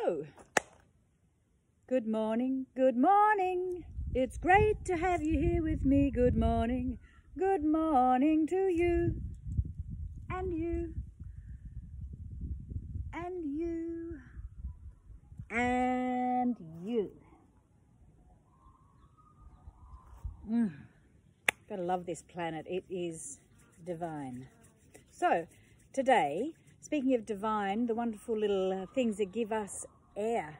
So, good morning, good morning. It's great to have you here with me. Good morning to you, and you, and you, and you. Gotta love this planet. It is divine. So, today, speaking of divine, the wonderful little things that give us air,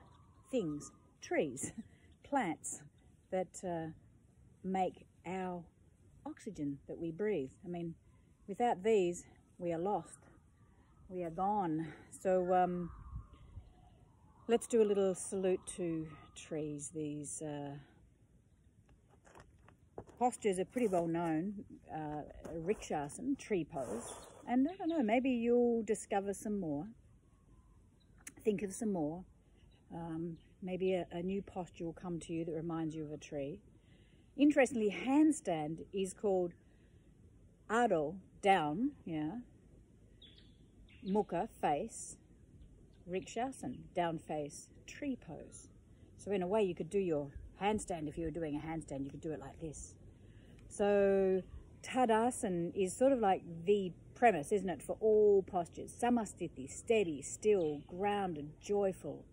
things, trees, plants that make our oxygen that we breathe. I mean, without these, we are lost. We are gone. So let's do a little salute to trees. These postures are pretty well known. Vrksasana, tree pose. And I don't know, maybe you'll discover some more. Think of some more. Maybe a new posture will come to you that reminds you of a tree. Interestingly, handstand is called Adho, down, yeah. Mukha, face. Vrksasana, down face, tree pose. So in a way you could do your handstand. If you were doing a handstand, you could do it like this. So Tadasana is sort of like the premise, isn't it, for all postures. Samasthiti, steady, still, grounded, joyful,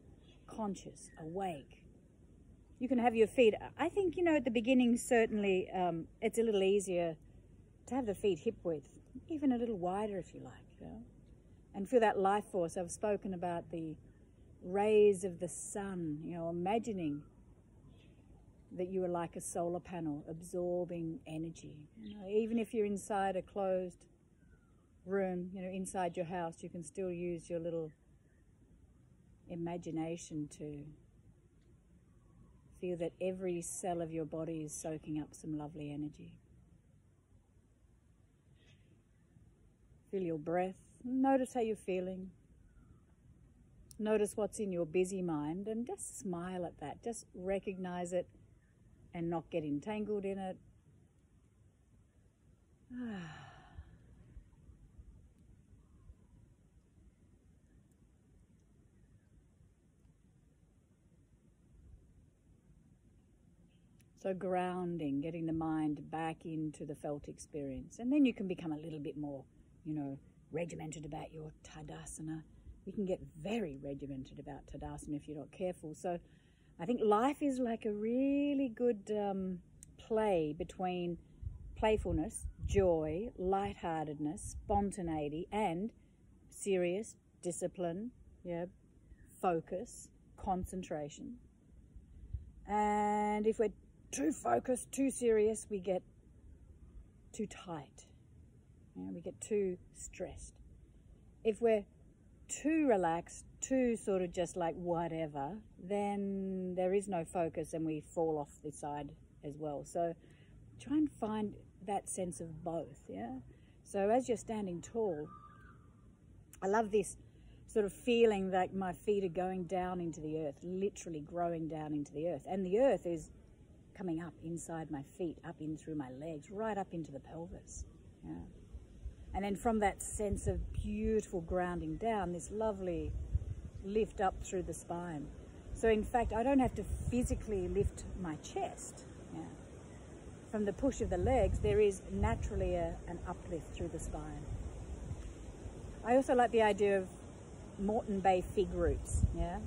conscious, awake. You can have your feet, I think, you know, at the beginning certainly it's a little easier to have the feet hip width, even a little wider if you like, you know? And feel that life force. I've spoken about the rays of the sun, you know, imagining that you are like a solar panel absorbing energy. You know, even if you're inside a closed room, you know, inside your house, you can still use your little imagination to feel that every cell of your body is soaking up some lovely energy. Feel your breath. Notice how you're feeling. Notice what's in your busy mind and just smile at that. Just recognize it and not get entangled in it. So grounding, getting the mind back into the felt experience. And then you can become a little bit more, you know, regimented about your Tadasana. You can get very regimented about Tadasana if you're not careful. So I think life is like a really good play between playfulness, joy, lightheartedness, spontaneity, and serious discipline, yeah, focus, concentration. And if we're too focused, too serious, we get too tight. You know, we get too stressed. If we're too relaxed, too sort of just like whatever, then there is no focus and we fall off the side as well. So try and find that sense of both, yeah? So as you're standing tall, I love this sort of feeling like my feet are going down into the earth, literally growing down into the earth. And the earth is coming up inside my feet, up in through my legs, right up into the pelvis, yeah? And then from that sense of beautiful grounding down, this lovely lift up through the spine. So in fact, I don't have to physically lift my chest. Yeah. From the push of the legs, there is naturally an uplift through the spine. I also like the idea of Moreton Bay fig roots. Yeah.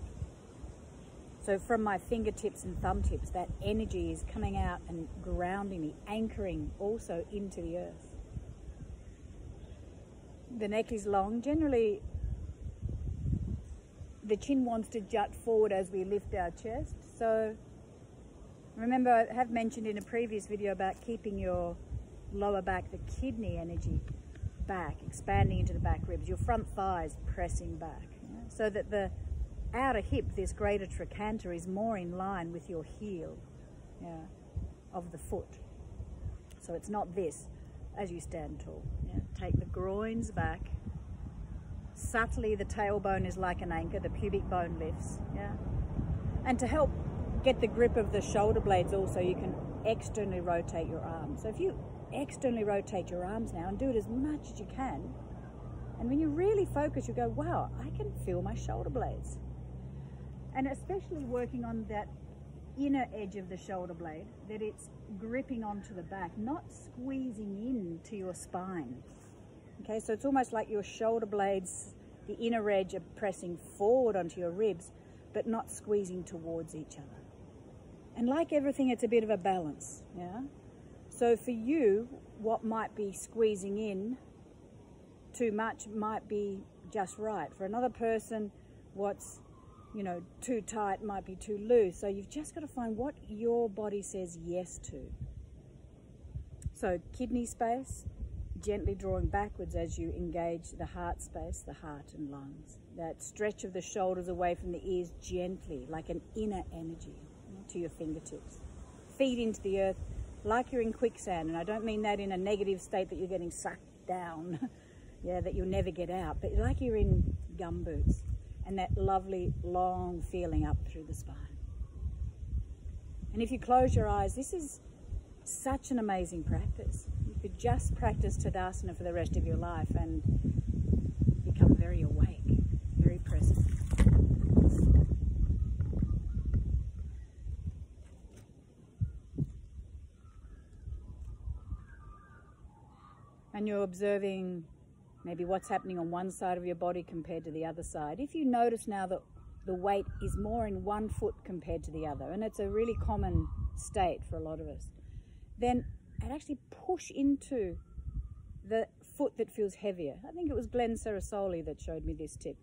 So from my fingertips and thumb tips, that energy is coming out and grounding me, anchoring also into the earth. The neck is long. Generally, the chin wants to jut forward as we lift our chest. So remember, I have mentioned in a previous video about keeping your lower back, the kidney energy back, expanding into the back ribs, your front thighs pressing back, yeah? So that the outer hip, this greater trochanter, is more in line with your heel, yeah, of the foot. So it's not this as you stand tall. Yeah? Take the groins back. Subtly, the tailbone is like an anchor. The pubic bone lifts. Yeah? And to help get the grip of the shoulder blades also, you can externally rotate your arms. So if you externally rotate your arms now and do it as much as you can, and when you really focus, you go, wow, I can feel my shoulder blades. And especially working on that inner edge of the shoulder blade, that it's gripping onto the back, not squeezing into your spine. Okay, so it's almost like your shoulder blades, the inner edge, are pressing forward onto your ribs, but not squeezing towards each other. And like everything, it's a bit of a balance, yeah? So for you, what might be squeezing in too much might be just right. For another person, what's, you know, too tight might be too loose. So you've just got to find what your body says yes to. So kidney space, gently drawing backwards as you engage the heart space, the heart and lungs. That stretch of the shoulders away from the ears gently, like an inner energy, to your fingertips. Feet into the earth like you're in quicksand. And I don't mean that in a negative state that you're getting sucked down, yeah, that you'll never get out, but like you're in gumboots. And that lovely long feeling up through the spine. And if you close your eyes, this is such an amazing practice. You could just practice Tadasana for the rest of your life and become very awake, very present. And you're observing maybe what's happening on one side of your body compared to the other side. If you notice now that the weight is more in one foot compared to the other, and it's a really common state for a lot of us, then I'd actually push into the foot that feels heavier. I think it was Glenn Sarasoli that showed me this tip.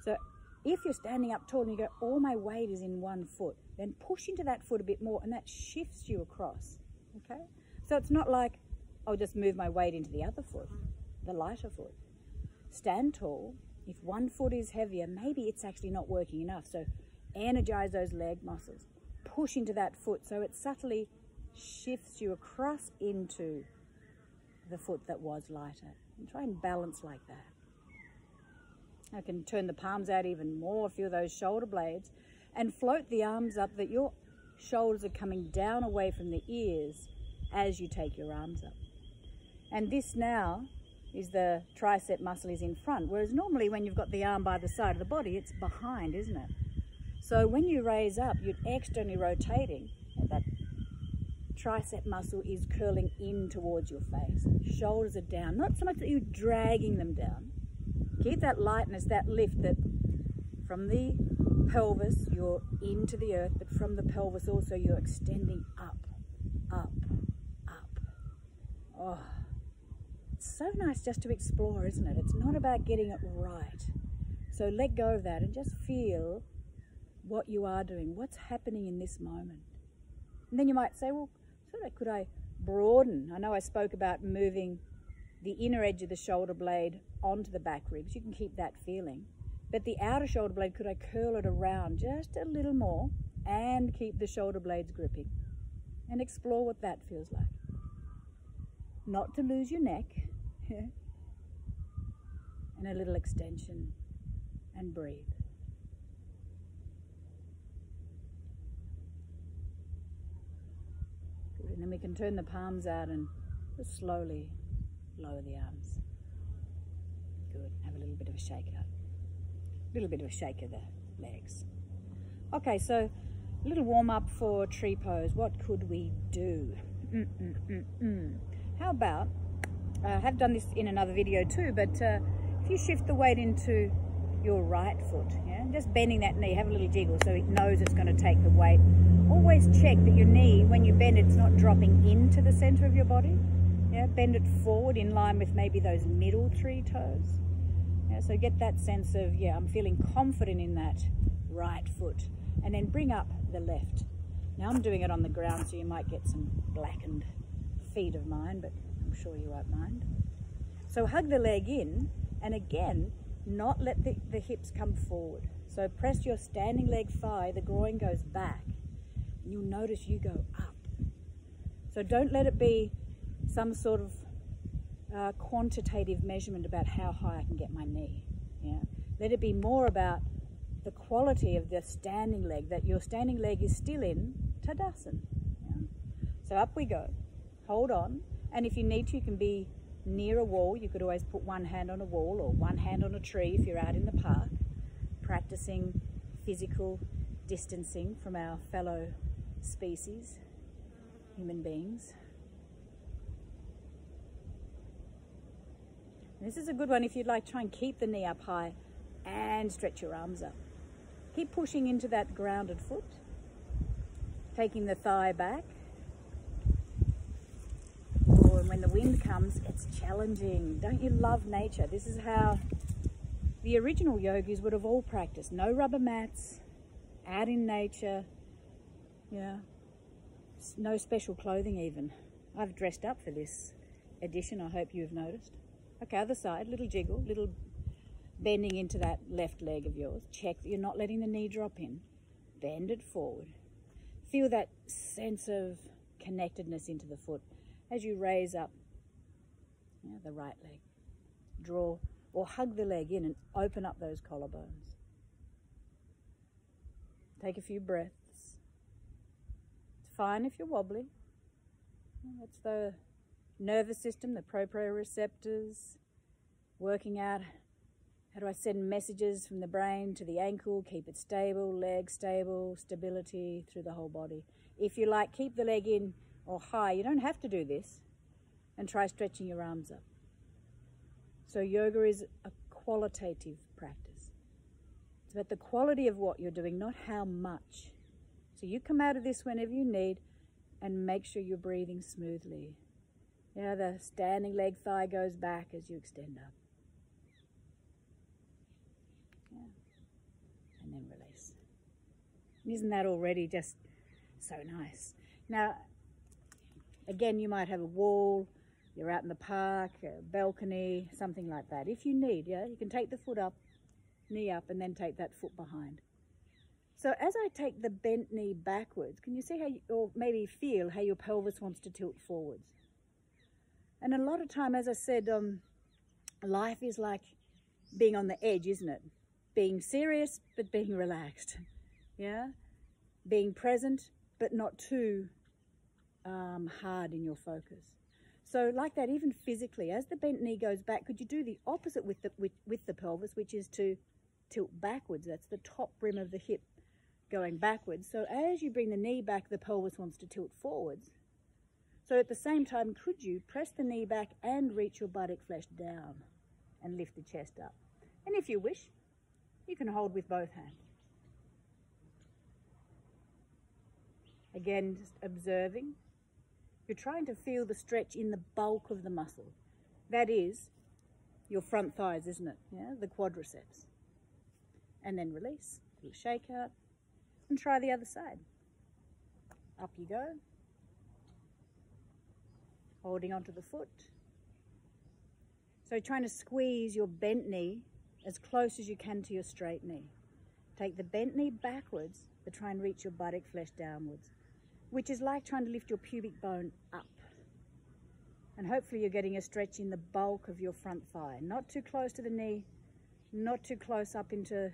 So if you're standing up tall and you go, all my weight is in one foot, then push into that foot a bit more, and that shifts you across, okay? So it's not like, I'll just move my weight into the other foot, the lighter foot. Stand tall. If one foot is heavier, maybe it's actually not working enough. So energize those leg muscles. Push into that foot so it subtly shifts you across into the foot that was lighter. And try and balance like that. I can turn the palms out even more, feel those shoulder blades, and float the arms up that your shoulders are coming down away from the ears as you take your arms up. And this now is the tricep muscle is in front, whereas normally when you've got the arm by the side of the body, it's behind, isn't it? So when you raise up, you're externally rotating, and that tricep muscle is curling in towards your face. Shoulders are down, not so much that you're dragging them down. Keep that lightness, that lift, that from the pelvis, you're into the earth, but from the pelvis also you're extending up, up, up. Oh. It's so nice just to explore, isn't it? It's not about getting it right. So let go of that and just feel what you are doing, what's happening in this moment. And then you might say, well, sort of, could I broaden? I know I spoke about moving the inner edge of the shoulder blade onto the back ribs. You can keep that feeling. But the outer shoulder blade, could I curl it around just a little more and keep the shoulder blades gripping? And explore what that feels like. Not to lose your neck. And a little extension, and breathe. Good. And then we can turn the palms out and just slowly lower the arms. Good. Have a little bit of a shake up. A little bit of a shake of the legs. Okay, so a little warm up for tree pose. What could we do? How about, I have done this in another video too, but if you shift the weight into your right foot, yeah, just bending that knee, have a little jiggle so it knows it's going to take the weight. Always check that your knee, when you bend, it's not dropping into the center of your body. Yeah, bend it forward in line with maybe those middle three toes. Yeah, so get that sense of, yeah, I'm feeling confident in that right foot. And then bring up the left. Now I'm doing it on the ground, so you might get some blackened feet of mine, but I'm sure you won't mind. So hug the leg in, and again, not let the hips come forward. So press your standing leg thigh, the groin goes back, and you'll notice you go up. So don't let it be some sort of quantitative measurement about how high I can get my knee. Yeah? Let it be more about the quality of the standing leg, that your standing leg is still in Tadasana. Yeah? So up we go. Hold on, and if you need to, you can be near a wall. You could always put one hand on a wall or one hand on a tree if you're out in the park, practicing physical distancing from our fellow species, human beings. And this is a good one if you'd like. Try and keep the knee up high and stretch your arms up. Keep pushing into that grounded foot, taking the thigh back. Oh, and when the wind comes, it's challenging. Don't you love nature? This is how the original yogis would have all practiced. No rubber mats, out in nature, yeah. No special clothing even. I've dressed up for this edition, I hope you've noticed. Okay, other side, little jiggle, little bending into that left leg of yours. Check that you're not letting the knee drop in. Bend it forward. Feel that sense of connectedness into the foot as you raise up the right leg. Draw or hug the leg in and open up those collarbones. Take a few breaths. It's fine if you're wobbly. That's the nervous system, the proprioceptors, working out how do I send messages from the brain to the ankle, keep it stable, leg stable, stability through the whole body. If you like, keep the leg in or high. You don't have to do this, and try stretching your arms up. So yoga is a qualitative practice. It's about the quality of what you're doing, not how much. So you come out of this whenever you need and make sure you're breathing smoothly. Yeah, the standing leg thigh goes back as you extend up. Yeah. And then release. Isn't that already just so nice? Now, again, you might have a wall, you're out in the park, a balcony, something like that. If you need, yeah, you can take the foot up, knee up, and then take that foot behind. So as I take the bent knee backwards, can you see how, or maybe feel how your pelvis wants to tilt forwards? And a lot of time, as I said, life is like being on the edge, isn't it? Being serious, but being relaxed, yeah? Being present, but not too hard in your focus. So like that, even physically, as the bent knee goes back, could you do the opposite with the pelvis, which is to tilt backwards? That's the top rim of the hip going backwards. So as you bring the knee back, the pelvis wants to tilt forwards. So at the same time, could you press the knee back and reach your buttock flesh down and lift the chest up? And if you wish, you can hold with both hands. Again, just observing. You're trying to feel the stretch in the bulk of the muscle. That is your front thighs, isn't it? Yeah, the quadriceps. And then release, a little shake out, and try the other side. Up you go. Holding onto the foot. So trying to squeeze your bent knee as close as you can to your straight knee. Take the bent knee backwards, but try and reach your buttock flesh downwards, which is like trying to lift your pubic bone up. And hopefully you're getting a stretch in the bulk of your front thigh. Not too close to the knee, not too close up into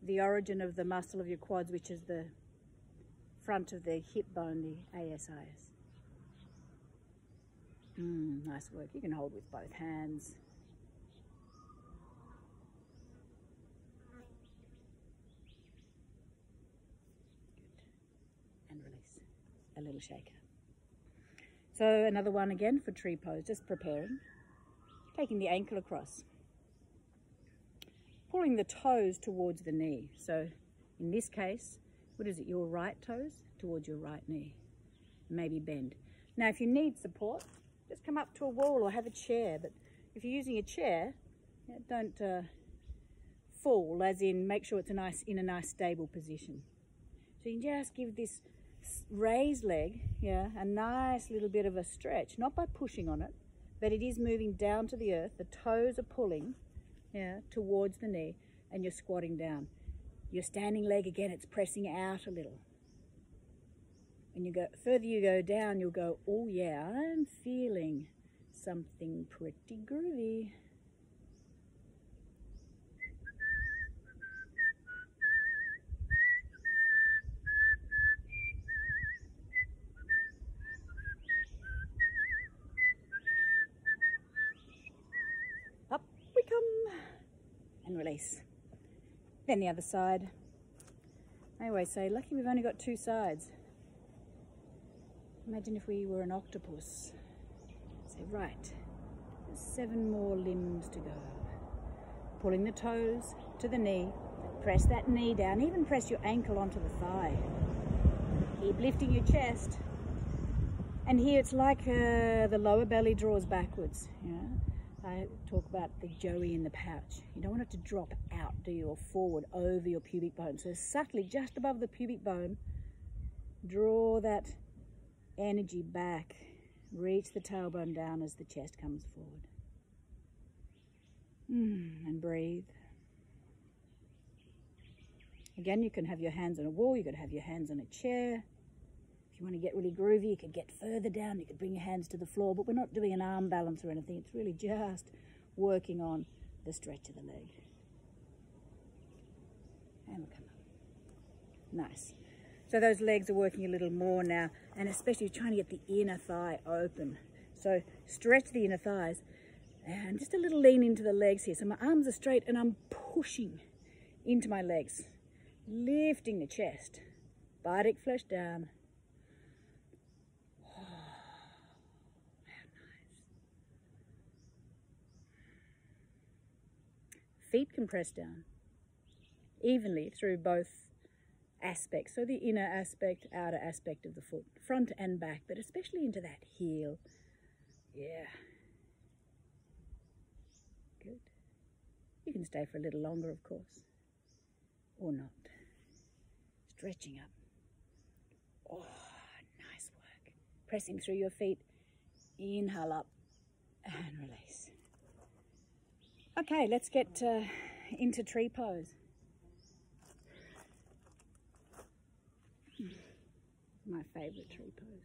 the origin of the muscle of your quads, which is the front of the hip bone, the ASIS. Nice work. You can hold with both hands. Good. And release. A little shaker. So another one again for tree pose, just preparing. Taking the ankle across. Pulling the toes towards the knee. So in this case, what is it, your right toes towards your right knee. Maybe bend. Now if you need support, just come up to a wall or have a chair. But if you're using a chair, don't fall, as in make sure it's in a nice stable position. So you can just give this raised leg, a nice little bit of a stretch, not by pushing on it, but it is moving down to the earth. The toes are pulling, towards the knee, and you're squatting down. Your standing leg, again, it's pressing out a little. And you go further you go down, you'll go, oh yeah, I'm feeling something pretty groovy. Up we come and release. Then the other side. I always say, lucky we've only got two sides. Imagine if we were an octopus. Say, right, there's 7 more limbs to go. Pulling the toes to the knee. Press that knee down. Even press your ankle onto the thigh. Keep lifting your chest. And here it's like the lower belly draws backwards. You know? I talk about the joey in the pouch. You don't want it to drop out, do you, or forward over your pubic bone. So subtly, just above the pubic bone, draw that energy back. Reach the tailbone down as the chest comes forward. And breathe. Again, you can have your hands on a wall, you could have your hands on a chair. If you want to get really groovy, you could get further down, you could bring your hands to the floor, but we're not doing an arm balance or anything. It's really just working on the stretch of the leg. And we'll come up. Nice. So those legs are working a little more now, and especially trying to get the inner thigh open. So stretch the inner thighs, and just a little lean into the legs here. So my arms are straight, and I'm pushing into my legs, lifting the chest, body flesh down. Oh, how nice. Feet can press down evenly through both aspects, so the inner aspect, outer aspect of the foot, front and back, but especially into that heel. Yeah. Good. You can stay for a little longer, of course, or not. Stretching up. Oh, nice work. Pressing through your feet. Inhale up and release. Okay, let's get into tree pose. My favourite tree pose.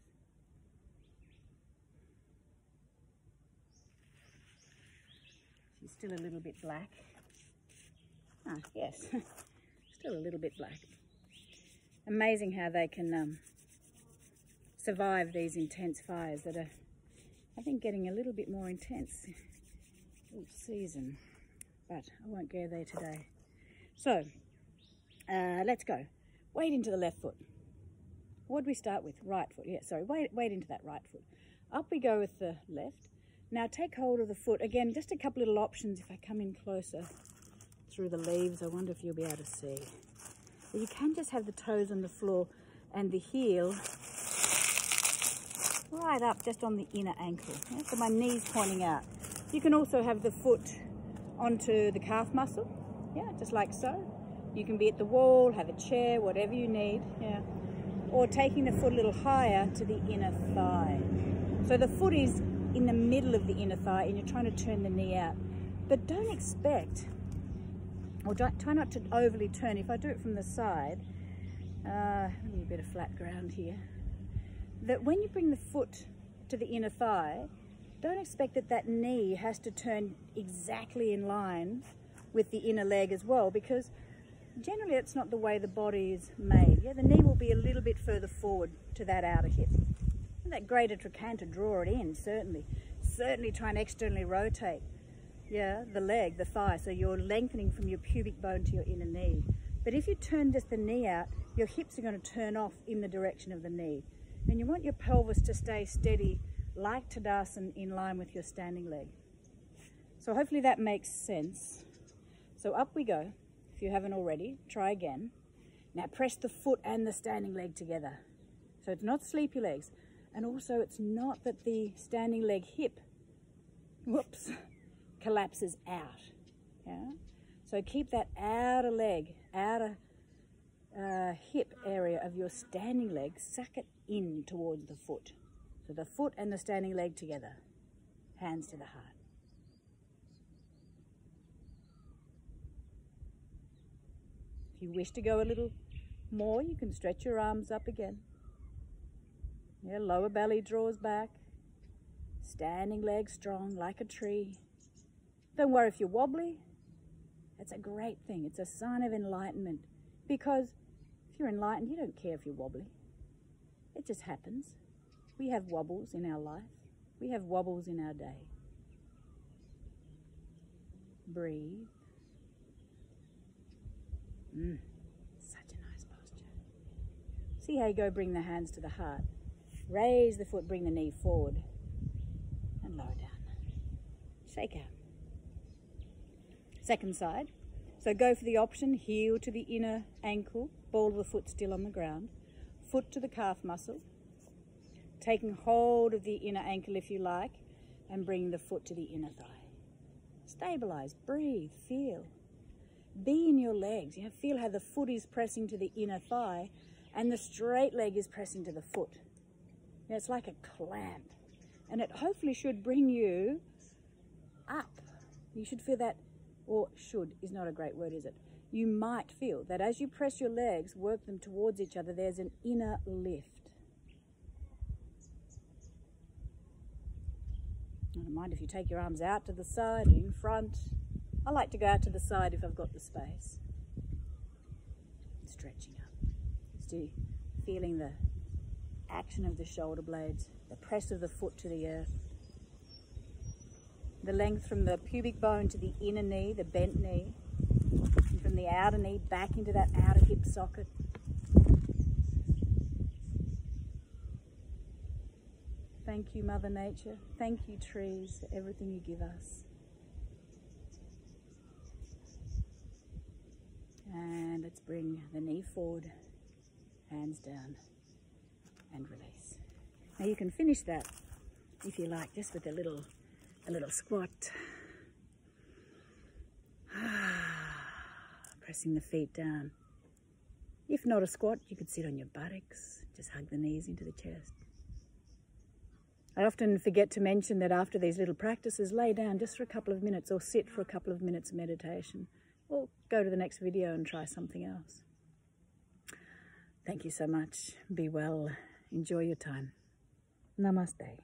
She's still a little bit black. Ah, yes, still a little bit black. Amazing how they can survive these intense fires that are, I think, getting a little bit more intense each season. But I won't go there today. So, let's go. Weight into the left foot. What do we start with? Right foot. Yeah, sorry, weight into that right foot. Up we go with the left. Now take hold of the foot. Again, just a couple little options. If I come in closer through the leaves, I wonder if you'll be able to see. But you can just have the toes on the floor and the heel right up just on the inner ankle. Yeah? So my knee's pointing out. You can also have the foot onto the calf muscle. Yeah, just like so. You can be at the wall, have a chair, whatever you need. Yeah. Or taking the foot a little higher to the inner thigh. So the foot is in the middle of the inner thigh and you're trying to turn the knee out. But don't expect, or try not to overly turn. If I do it from the side, a little bit of flat ground here, that when you bring the foot to the inner thigh, don't expect that that knee has to turn exactly in line with the inner leg as well, because generally it's not the way the body is made. Yeah, the knee will be a little bit further forward to that outer hip. And that greater trochanter, draw it in, certainly. Certainly try and externally rotate, yeah, the leg, the thigh, so you're lengthening from your pubic bone to your inner knee. But if you turn just the knee out, your hips are going to turn off in the direction of the knee. And you want your pelvis to stay steady, like Tadasana, in line with your standing leg. So hopefully that makes sense. So up we go. If you haven't already, try again. Now press the foot and the standing leg together. So it's not sleepy legs. And also it's not that the standing leg hip, whoops, collapses out. Yeah? So keep that outer leg, outer hip area of your standing leg, suck it in towards the foot. So the foot and the standing leg together. Hands to the heart. If you wish to go a little more, you can stretch your arms up again. Yeah, lower belly draws back. Standing leg strong like a tree. Don't worry if you're wobbly. That's a great thing. It's a sign of enlightenment. Because if you're enlightened, you don't care if you're wobbly. It just happens. We have wobbles in our life. We have wobbles in our day. Breathe. Such a nice posture. See how you go, bring the hands to the heart. Raise the foot, bring the knee forward and lower down. Shake out. Second side. So go for the option, heel to the inner ankle, ball of the foot still on the ground, foot to the calf muscle, taking hold of the inner ankle if you like, and bring the foot to the inner thigh. Stabilize, breathe, feel. Be in your legs. You feel how the foot is pressing to the inner thigh and the straight leg is pressing to the foot. It's like a clamp, and it hopefully should bring you up. You should feel that, or should is not a great word, is it? You might feel that as you press your legs, work them towards each other, there's an inner lift. I don't mind if you take your arms out to the side, in front. I like to go out to the side if I've got the space. Stretching up. Just feeling the action of the shoulder blades, the press of the foot to the earth, the length from the pubic bone to the inner knee, the bent knee, and from the outer knee back into that outer hip socket. Thank you, Mother Nature. Thank you, trees, for everything you give us. And let's bring the knee forward, hands down, and release. Now you can finish that, if you like, just with a little squat. Pressing the feet down. If not a squat, you could sit on your buttocks, just hug the knees into the chest. I often forget to mention that after these little practices, lay down just for a couple of minutes or sit for a couple of minutes of meditation, or go to the next video and try something else. Thank you so much. Be well. Enjoy your time. Namaste.